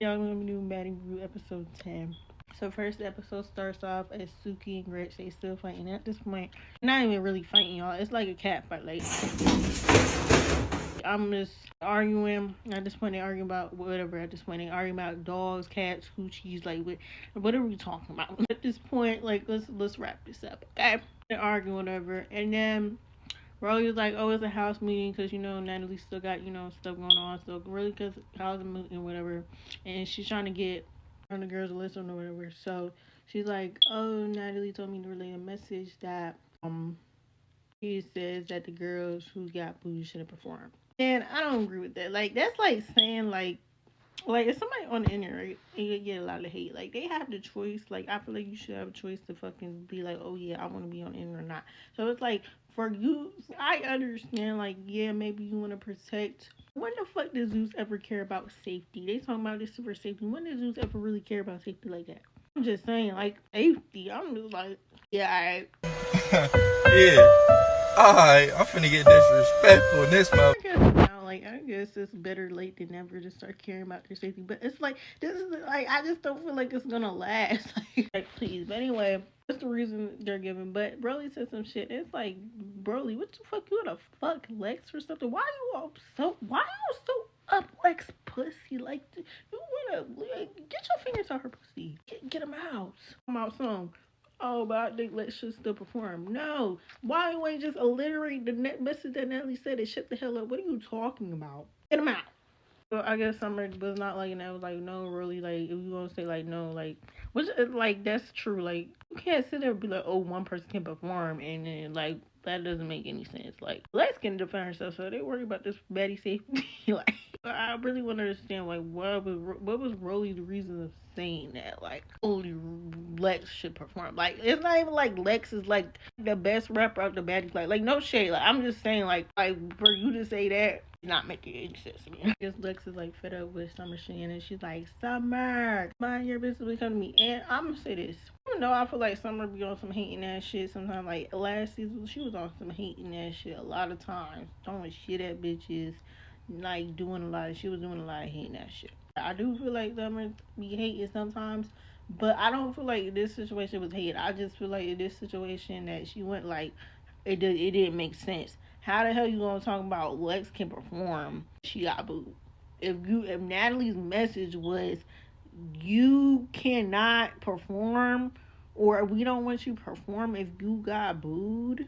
Y'all gonna be doing Baddie Review episode 10. So first episode starts off as Suki and Gretch, they still fighting. At this point, not even really fighting, y'all. It's like a cat fight. Like, I'm just arguing. At this point, they arguing about whatever. At this point, they arguing about dogs, cats, coochies, like what are we talking about? At this point, like let's wrap this up, okay? They're arguing whatever, and then Rolly was like, "Oh, it's a house meeting because Natalie still got stuff going on. So really, because house meeting whatever, and she's trying to get on the girls to listen or whatever. So she's like, "Oh, Natalie told me to relay a message that he says that the girls who got booed shouldn't perform." And I don't agree with that. Like that's like saying like if somebody on the internet, right, and you get a lot of hate, like they have the choice. Like I feel like you should have a choice to fucking be like, oh yeah, I want to be on the internet or not. So it's like for you, I understand. Like yeah, maybe you want to protect. When the fuck does Zeus ever care about safety? They talking about this super safety. When does Zeus ever really care about safety like that? I'm just saying, like safety. I'm just like, yeah, alright. Yeah. Alright, I'm finna get disrespectful in this mouth. I guess it's better late than never to start caring about your safety. But it's like this is like I just don't feel like it's gonna last. Like please. But anyway, that's the reason they're giving. But Broly said some shit. It's like Broly, what the fuck you wanna fuck Lex or something? Why you so up Lex pussy? Like you wanna get your fingers on her pussy. Get him out. Come out soon. Oh, but I think Lex should still perform. No. Why don't we just alliterate the message that Natalie said and shut the hell up? What are you talking about? Get him out. So I guess Summer was not like, and I was like, no, really, like, if you gonna say, like, no, like, which, like, that's true. Like, you can't sit there and be like, oh, one person can perform, and then, like, that doesn't make any sense. Like, Lex can defend herself, so they worry about this Baddie safety. Like, I really want to understand, like, what was Rolly's reason of saying that? Like, only Lex should perform. Like, it's not even like Lex is, like, the best rapper of the Baddies. Like, no shade. Like, I'm just saying, like, for you to say that, not making any sense to me. I guess Lex is like fed up with Summer Sheen and she's like, Summer, mind your business, come to me. And I'm gonna say this. Even though I feel like Summer be on some hating ass shit sometimes, like last season, she was on some hating ass shit a lot of times. Throwing shit at bitches, like she was doing a lot of hating ass shit. I do feel like Summer be hating sometimes, but I don't feel like this situation was hate. I just feel like in this situation that she went like, it didn't make sense. How the hell you gonna talk about Lex can perform? She got booed. If Natalie's message was you cannot perform or we don't want you to perform if you got booed.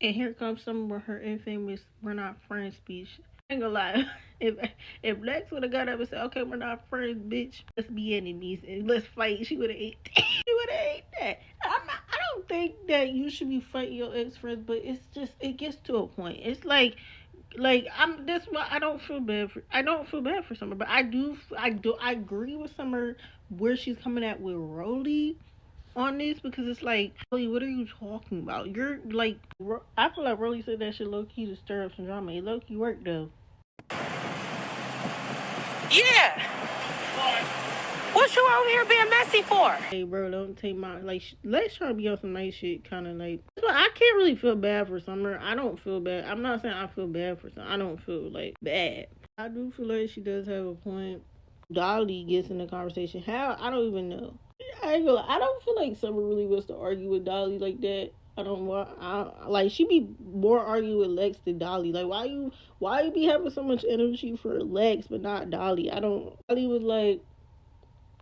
And here comes some of her infamous "we're not friends" speech. I ain't gonna lie. If if Lex would have got up and said, "Okay, we're not friends, bitch. Let's be enemies and let's fight," she would have ate. She would have ate that. I don't think that you should be fighting your ex friends, but it's just it gets to a point. It's like I'm. That's why I don't feel bad for. I don't feel bad for Summer, but I agree with Summer where she's coming at with Rolly on this because it's like, Rolly, what are you talking about? You're like, I feel like Rolly said that shit low key to stir up some drama. It low key worked though. Yeah. What you out here being messy for? Hey, bro, don't take my let's try to be on some nice shit, kind of like. I can't really feel bad for Summer. I don't feel bad. I'm not saying I feel bad for Summer. I don't feel like bad. I do feel like she does have a point. Dolly gets in the conversation. How? I don't even know. I ain't gonna lie. I don't feel like Summer really wants to argue with Dolly like that. I don't want. Like she be more arguing with Lex than Dolly. Like why you be having so much energy for Lex but not Dolly? I don't. Dolly was like,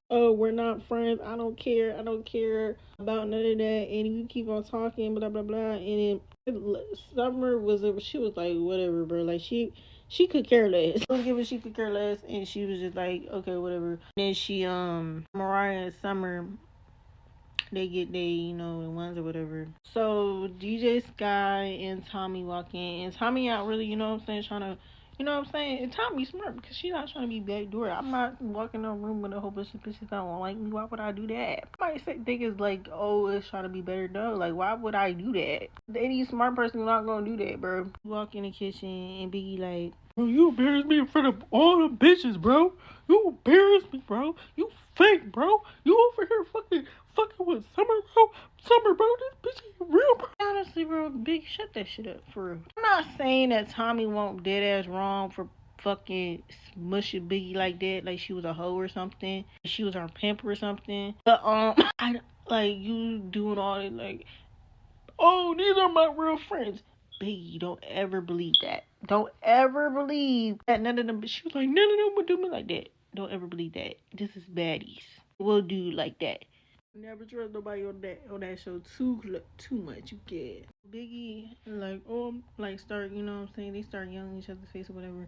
oh, we're not friends. I don't care. I don't care about none of that. And you keep on talking, blah blah blah. And then Summer she was like, whatever, bro. Like she could care less. I don't give a she could care less, and she was just like, okay, whatever. And then she Mariah and Summer, they in ones or whatever. So DJ Sky and Tommy walk in, and Tommy out really, trying to. You know what I'm saying? And Tommy's smart because she's not trying to be backdoor. I'm not walking in a room with a whole bunch of bitches that won't like me. Why would I do that? Somebody think it's like, oh, it's trying to be better. No, like, why would I do that? Any smart person is not going to do that, bro. You walk in the kitchen and Biggie like, bro, you embarrass me in front of all the bitches, bro. You embarrass me, bro. You fake, bro. You over here fucking with Summer, bro. Summer, bro, this bitch ain't real, bro. Honestly, bro, Big, shut that shit up, for real. I'm not saying that Tommy won't dead ass wrong for fucking smushing Biggie like that, like she was a hoe or something. She was her pimp or something. But I like you doing all that like, oh, these are my real friends. Biggie, don't ever believe that. Don't ever believe that none of them. She was like, none of them would do me like that. Don't ever believe that. This is baddies. We'll do like that. Never trust nobody on that show too much. You get Biggie like like start, you know what I'm saying, they start yelling at each other's face or whatever,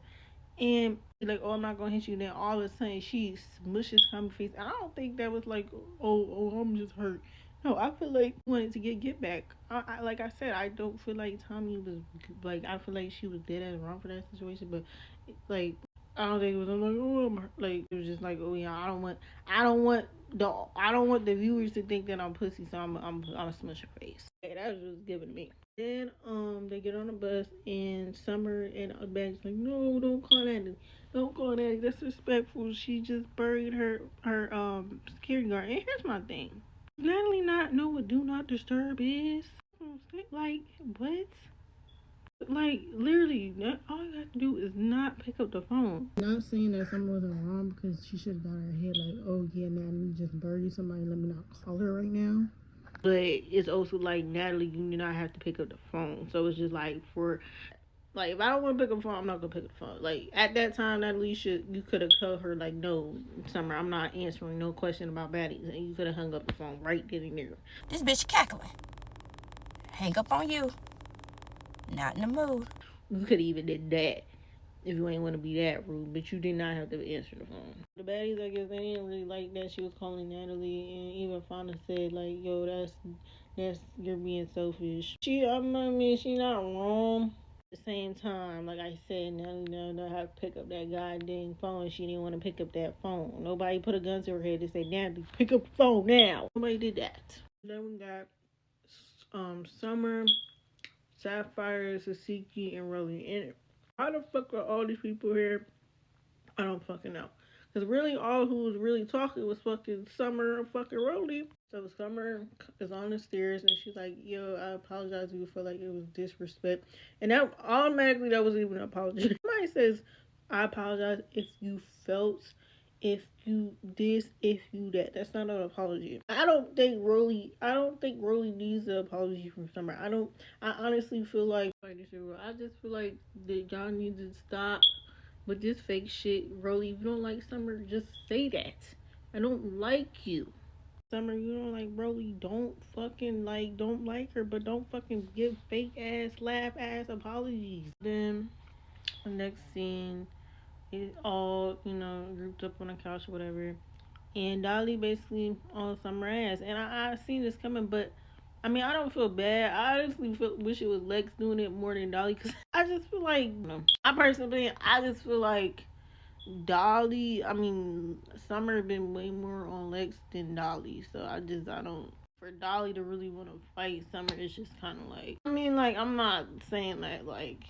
and like, oh, I'm not gonna hit you. Then all of a sudden she smushes Tommy's face. I don't think that was like, oh, I'm just hurt. No, I feel like he wanted to get back. I like I said, I don't feel like Tommy was like, I feel like she was dead as wrong for that situation, but like I don't think it was I'm like, oh, I'm hurt. Like it was just like, oh yeah, I don't want the viewers to think that I'm pussy, so I'm gonna smush her face. Okay, that was just given to me. Then they get on the bus and Summer and Baddie's like, no, don't call Natalie. Don't call Natalie. That's disrespectful. She just buried her security guard. And here's my thing. Does Natalie not know what do not disturb is? Like what? Like literally, all you have to do is not pick up the phone. Not saying that Summer wasn't wrong because she should have got her head like, oh yeah, Natalie just buried somebody. Let me not call her right now. But it's also like, Natalie, you do not have to pick up the phone. So it's just like, for like, if I don't want to pick up the phone, I'm not gonna pick up the phone. Like at that time, Natalie, you could have told her like, no, Summer, I'm not answering no question about baddies, and you could have hung up the phone right then and there. This bitch cackling. Hang up on you. Not in the mood. You could have even did that if you ain't want to be that rude, but you did not have to answer the phone. The baddies, I guess, they didn't really like that she was calling Natalie, and even Fauna said like, yo, that's you're being selfish. I mean, she not wrong. At the same time, like I said, Natalie know how to pick up that goddamn phone. She didn't want to pick up that phone. Nobody put a gun to her head and say, Natalie, pick up the phone now. Nobody did that. Then we got Summer, Sapphire, Sasiki, and Rolly. And how the fuck are all these people here? I don't fucking know. Because really, all who was really talking was fucking Summer and fucking Rolly. So Summer is on the stairs and she's like, yo, I apologize if you feel like it was disrespect. And that automatically, that was even an apology. Somebody says, I apologize if you felt, if you this, if you that. That's not an apology. I don't think Rolly needs an apology from Summer. I honestly feel like, I just feel like that y'all need to stop with this fake shit. Rolly, if you don't like Summer, just say that. I don't like you. Summer, you don't like Rolly, don't like her, but don't fucking give fake ass, laugh ass apologies. Then the next scene is all, grouped up on the couch or whatever. And Dolly basically on Summer ass. And I seen this coming, but I mean, I don't feel bad. I honestly wish it was Lex doing it more than Dolly, because I just feel like, I just feel like Summer been way more on Lex than Dolly. So I don't, for Dolly to really want to fight Summer, it's just kind of like, I'm not saying that, like,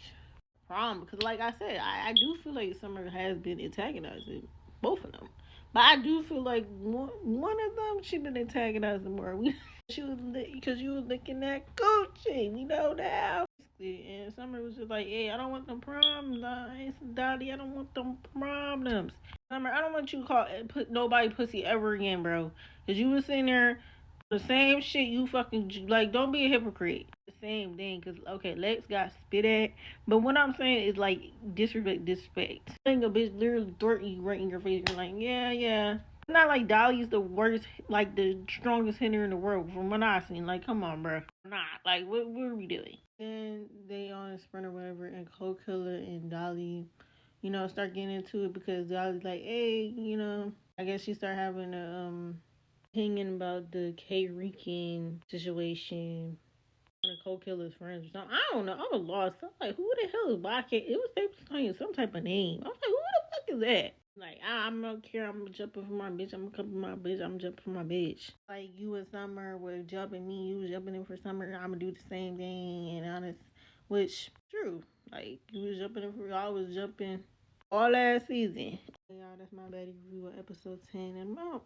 problem, because like I said, I do feel like Summer has been antagonizing both of them. But I do feel like one of them, she been antagonizing more. Because you was looking at Gucci, we know now. And Summer was just like, hey, I don't want them problems. Dottie, I don't want them problems. Summer, I don't want you to put nobody pussy ever again, bro. Because you was sitting there, the same shit you fucking, like, don't be a hypocrite. The same thing, because, okay, Lex got spit at, but what I'm saying is, like, disrespect. Saying a bitch literally threaten you right in your face, you're like, yeah. It's not like Dolly's the worst, like, the strongest hitter in the world, from what I've seen. Like, come on, bro. Not. Like, what are we doing? Then they on a sprint or whatever, and Cold Killer and Dolly, start getting into it, because Dolly's like, hey, I guess she start having a, opinion about the K-Rican situation. One of Cold Killer's friends or something. I don't know. I was lost. I'm like, who the hell is YK? It was saying some type of name. I was like, who the fuck is that? Like, I don't care. I'm jumping for my bitch. I'm coming for my bitch. I'm jumping for my bitch. Like, you and Summer were jumping me. You was jumping in for Summer. I'm gonna do the same thing. And honest, which, true. Like, you was jumping in for, I was jumping all last season. Y'all, that's my Baddie review of episode 10. And I'm out.